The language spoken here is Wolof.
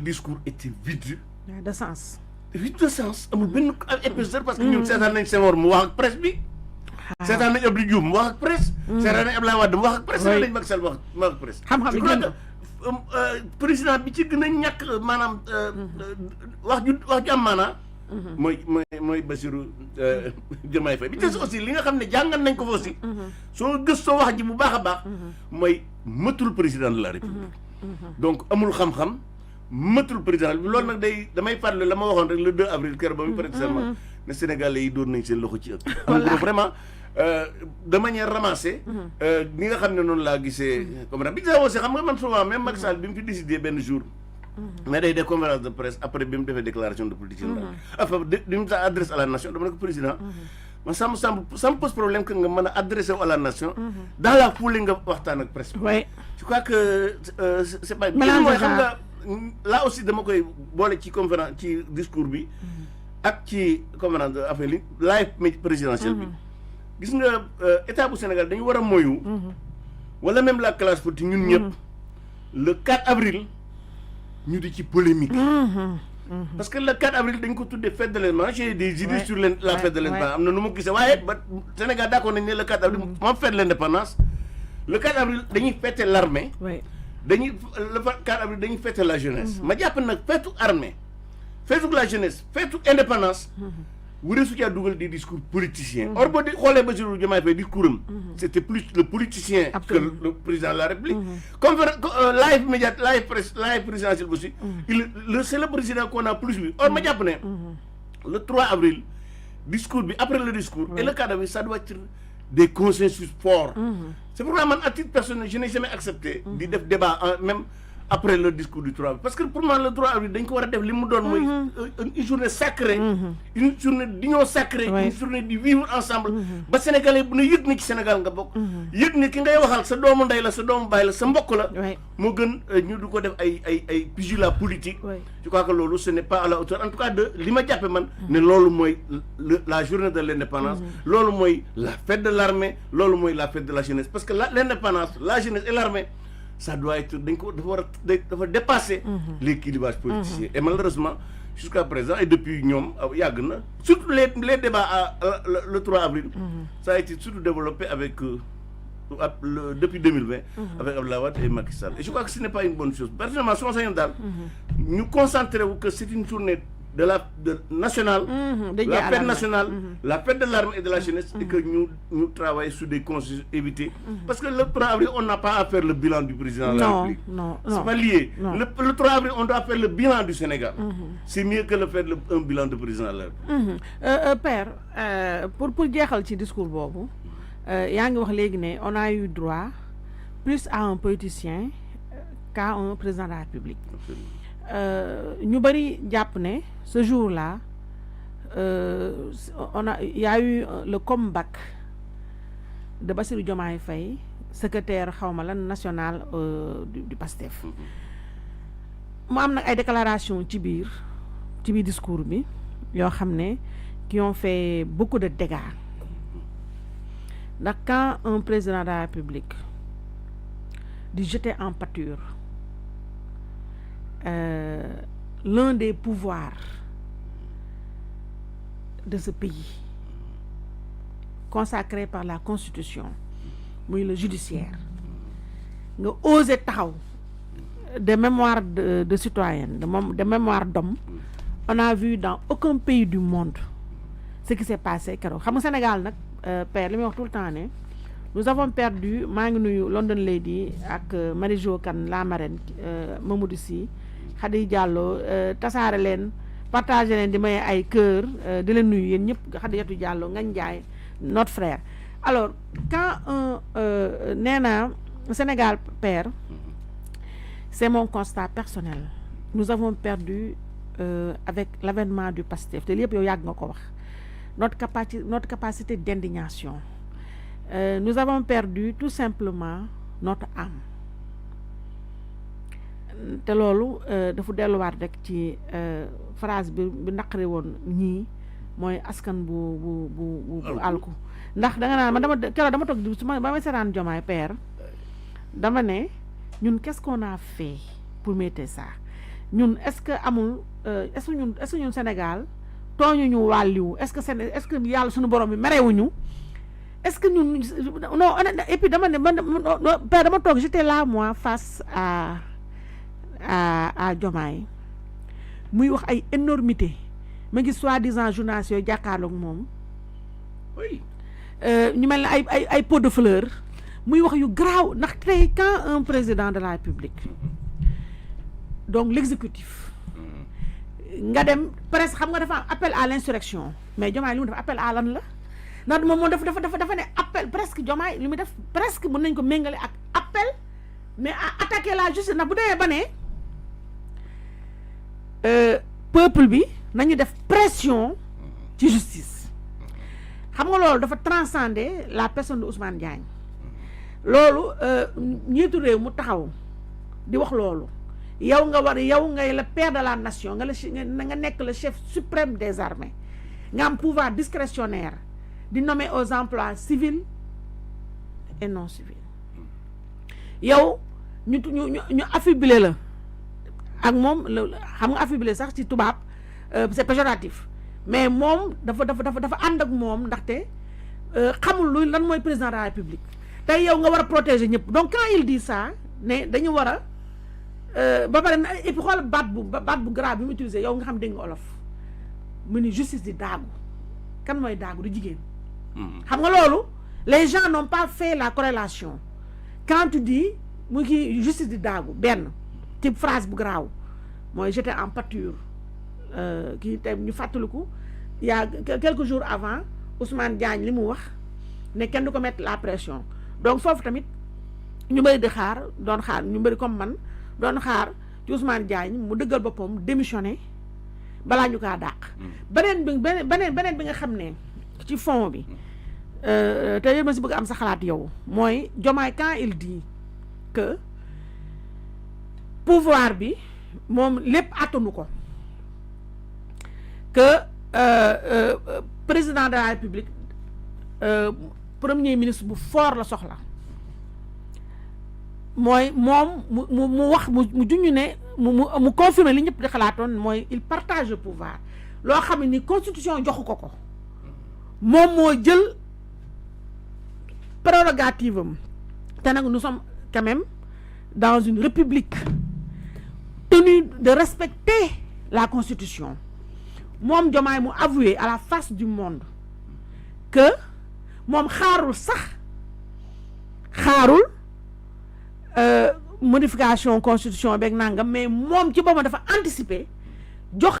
discours était vide. de sens. vide de sens amul benn épaisseur parce que ñun seetaan nañ Senghor mu wax ak presse bi. seetaan nañ Abdou Diouf mu wax ak presse. seetaan nañ Abdoulaye Wade mu wax ak presse. seetaan nañ Macky Sall mu wax ak presse. xam-xam je crois que président bi ci gën a ñàkk maanaam wax ju am maanaa. mooy Bassirou Diomaye Faye bi des aussi li nga xam ne jàngal nañ ko fa aussi. soo gëstoo wax ji bu baax a baax. mooy mëtul président de la République. donc amul xam-xam. mëtul président bi loolu nag damay fàttali la ma waxoon rek le 2 avril keroog ba mu prêté serment ne Sénégalais yi doon nañ seen loxo ci ëpp. voilà vraiment de manière ramassée. ni nga xam ne noonu laa gisee. comme bi aussi xam nga man souvent même Macky Sall bi mu fi décidé benn jour. mais day def conférence de presse après bi mu defee déclaration de politique générale. enfin bi mu sa adresse à la nation dama ne ko président. man ça me pose problème que nga mën a adressé wu à la nation. dans la foulée nga waxtaan ak presse. oui je crois que c'est pas. mooy xam nga. là aussi dama koy boole ci conférence ci discours bi ak ci conférence de affaire li live présidentielle bi gis nga état bu Sénégal dañu war a moyu wala même la classe politique ñun ñëpp le 4 avril ñu di ci polémique parce que le 4 avril dañ ko tuddee fête de l'indépendance j'ai des idées sur la fête de l'indépendance am na nu ma gisee waaye ba Sénégal d'accord nañ ne le 4 avril moom fête de l'indépendance le 4 avril dañuy fêter l'armée dañuy le 4 avril dañuy fêter la jeunesse. ma jàpp nag feetu armée feetu la jeunesse feetu indépendance. wuree su caa dugal des discours politiciens. or boo di xoolee Bassirou Diomaye Faye discours am. c'était plus le politicien. que le président de la République. conférence live média live presse live présidentiel aussi. c'est le président qu'on a plus vu. or ma jàpp ne. le 3 avril discours bi après le discours. et le 4 avril ça doit être des consensus forts. C'est pourquoi man à titre personnel je n'ai jamais accepté di def débat même après le discours du 3 avril parce que pour moi le 3 avril dañ ko war a def li mu doon mooy une journée sacrée une journée d'union sacrée une journée di vivre ensemble ba sénégalais bu ne yëg na ci Sénégal nga bokk yëg ne ki ngay waxal sa doomu ndey la sa doomu baay la sa mbokk la moo gën ñu du ko def ay pugilat politique je crois que loolu ce n'est pas à la hauteur en tout cas de li ma jàppe man ne loolu mooy la journée de l'indépendance loolu mooy la fête de l'armée loolu mooy la fête de la jeunesse parce que l'indépendance la jeunesse et l'armée ça doit être dañ ko dafa dépasser les clivages politiciens et malheureusement jusqu'à présent et depuis ñoom yàgg na surtout les débats le 3 avril ça a été surtout développé avec depuis 2020 avec Abdoulaye Wade et Macky Sall et je crois que ce n'est pas une bonne chose personnellement su ma sañoon daal ñu concentré wu que c'est une journée de nationale, la fête nationale, la fête de l'armée et de la jeunesse, et que nous travaillons sur des consensus évités. Parce que le 3 avril, on n'a pas à faire le bilan du président de la République. Non. C'est pas lié. Le 3 avril, on doit faire le bilan du Sénégal. C'est mieux que de faire un bilan du président de la République. Père, pour dire ce discours, on a eu droit plus à un politicien qu'à un président de la République. Ñu bari jàpp ne ce jour-là il y a eu le comeback de Bassirou Diomaye Faye secrétaire xawma lan national du PASTEF mu am nag ay déclaration ci biir discours bi yoo xam ne qui ont fait beaucoup de dégâts ndax quand un président de la République di jeter en pâture l'un des pouvoirs de ce pays consacré par la Constitution muy le judiciaire nga osé taxaw de mémoire de citoyenne de mémoire d'homme on a vu dans aucun pays du monde ce qui s'est passé keroog xam nga Sénégal nag père li muy wax tout le temps ne nous avons perdu maa ngi nuyu London Lady ak Marie-Jo Kane la marraine Mamadou Sy Khady Diallo tasaare leen partagé leen di may ay cœur di leen nuyu yéen ñëpp Khadijatou Diallo Ngagne Ndiaye notre frère alors quand nee na Sénégal père c'est mon constat personnel nous avons perdu avec l'avènement du PASTEF te lépp yow yàgg nga ko wax notre capacité d'indignation nous avons perdu tout simplement notre âme te loolu dafa delluwaat rek ci phrase bi naqare woon ñii mooy askan bu alku ndax da nga naan man keroog dama toog su ma ba may seetaan Diomaye père dama ne ñun qu'est-ce qu'on a fait pour mériter ça ñun est-ce que amul est-ce que ñun Sénégal tooñu ñu wàlliwu est-ce que yàlla suñu borom bi merewuñu est-ce que ñun non et puis dama toog j'étais là moi face à Diomaye muy wax ay énormité ma gis soi-disant journalistes yooyu jàkkaarloog moom oui ñu mel ne ay pot de fleurs muy wax yu graaw ndax tey quand un président de la République donc l'exécutif nga dem presque xam nga dafa am appel à l'insurrection mais Diomaye li mu def appel à lan la ndax moom dafa ne appel presque Diomaye li mu def presque mën nañ ko méngale ak appel mais à attaquer la justice ndax bu demee ba ne peuple bi nañu def pression ci justice xam nga loolu dafa transcender la personne de Ousmane Diagne loolu njiitu réew mu taxaw di wax loolu yow ngay le père de la nation nga nekk le chef suprême des armées nga am pouvoir discrétionnaire di nommer aux emplois civils et non civils yow ñu affublé la ak moom xam nga affublé sax ci tubaab c'est péjoratif mais moom dafa ànd ak moom ndaxte xamul luy lan mooy président de la République tey yow nga war a protéger ñëpp donc quand il dit ça ne dañu war a ba pare et puis xool baat bu grave bi mu utilisé yow nga xam dégg nga olof mu ni justice di daagu kan mooy daagu di jigéen xam nga loolu les gens n'ont pas fait la corrélation quand tu dis mu kii justice di daagu benn ci phrase bu grave mooy j'étais en pâture kii tey ñu fàttaliku il y a quelques jours avant Ousmane Diagne li mu wax ne kenn du ko mettre la pression donc foofu tamit ñu bëri di doon xaar ñu bëri comme man doon xaar ci Ousmane Diagne mu dëggal boppam démissionné balaa ñu kaa dàq. beneen bi nga xam ne ci fond bi te yéen ma si bëgg am sa xalaat yow mooy Diomaye quand il dit que pouvoir bi moom lépp attanu ko que président de la République premier ministre bu fort la soxla mooy moom mu wax mu junñu ne mu confirmer li ñëpp di xalaatoon mooy il partage le pouvoir loo xam ne ni constitution joxu ko moom moo jël prérogative am te nag nous sommes quand même dans une république tenue de respecter la constitution moom Diomaye mu avoué à la face du monde que moom xaarul modification constitution beeg nangam mais moom ci boppam dafa anticiper jox